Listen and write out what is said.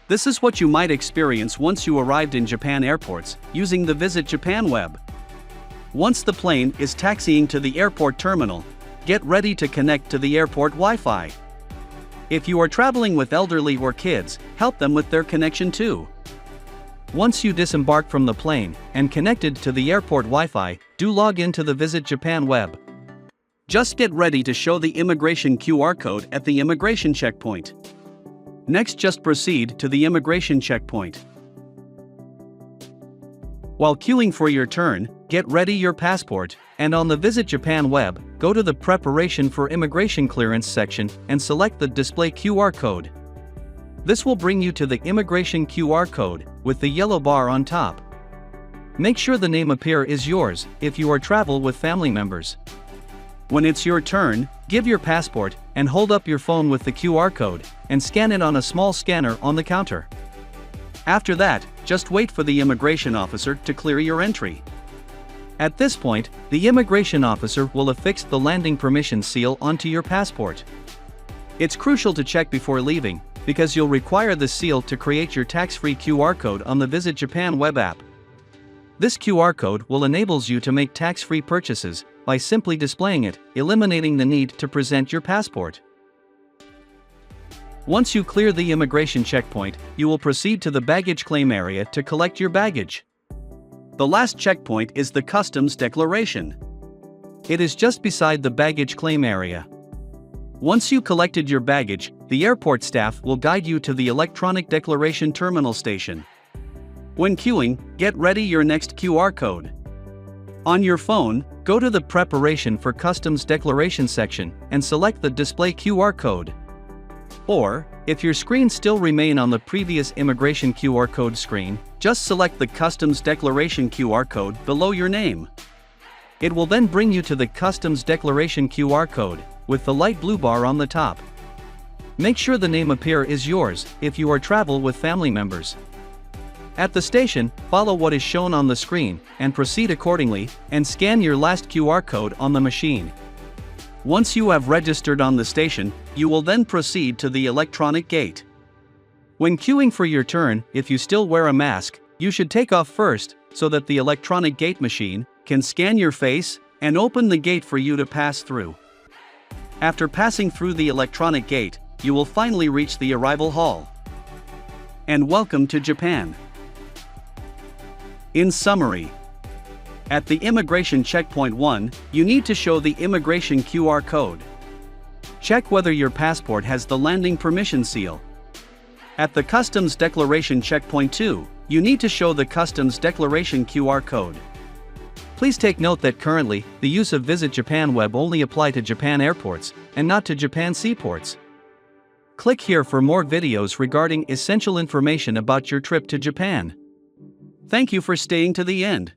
This is what you might experience once you arrived in Japan airports, using the Visit Japan web. Once the plane is taxiing to the airport terminal, get ready to connect to the airport Wi-Fi. If you are traveling with elderly or kids, help them with their connection too. Once you disembark from the plane and connected to the airport Wi-Fi, do log into the Visit Japan web. Just get ready to show the immigration QR code at the immigration checkpoint. Next, just proceed to the immigration checkpoint. While queuing for your turn, get ready your passport, and on the Visit Japan web, go to the Preparation for Immigration Clearance section and select the Display QR code. This will bring you to the immigration QR code, with the yellow bar on top. Make sure the name appear is yours, if you are travel with family members. When it's your turn, give your passport, and hold up your phone with the QR code, and scan it on a small scanner on the counter. After that, just wait for the immigration officer to clear your entry. At this point, the immigration officer will affix the landing permission seal onto your passport. It's crucial to check before leaving, because you'll require the seal to create your tax-free QR code on the Visit Japan web app. This QR code will enable you to make tax-free purchases by simply displaying it, eliminating the need to present your passport. Once you clear the immigration checkpoint, you will proceed to the baggage claim area to collect your baggage. The last checkpoint is the customs declaration. It is just beside the baggage claim area. Once you collected your baggage, the airport staff will guide you to the electronic declaration terminal station. When queuing, get ready your next QR code. On your phone, go to the Preparation for Customs Declaration section and select the Display QR code. Or, if your screen still remain on the previous immigration QR code screen, just select the Customs Declaration QR code below your name. It will then bring you to the Customs Declaration QR code, with the light blue bar on the top. Make sure the name appear is yours, if you are travel with family members. At the station, follow what is shown on the screen, and proceed accordingly, and scan your last QR code on the machine. Once you have registered on the station, you will then proceed to the electronic gate. When queuing for your turn, if you still wear a mask, you should take off first, so that the electronic gate machine can scan your face and open the gate for you to pass through. After passing through the electronic gate, you will finally reach the arrival hall. And welcome to Japan. In summary, at the Immigration Checkpoint 1, you need to show the immigration QR code. Check whether your passport has the landing permission seal. At the Customs Declaration Checkpoint 2, you need to show the Customs Declaration QR code. Please take note that currently, the use of Visit Japan web only apply to Japan airports, and not to Japan seaports. Click here for more videos regarding essential information about your trip to Japan. Thank you for staying to the end.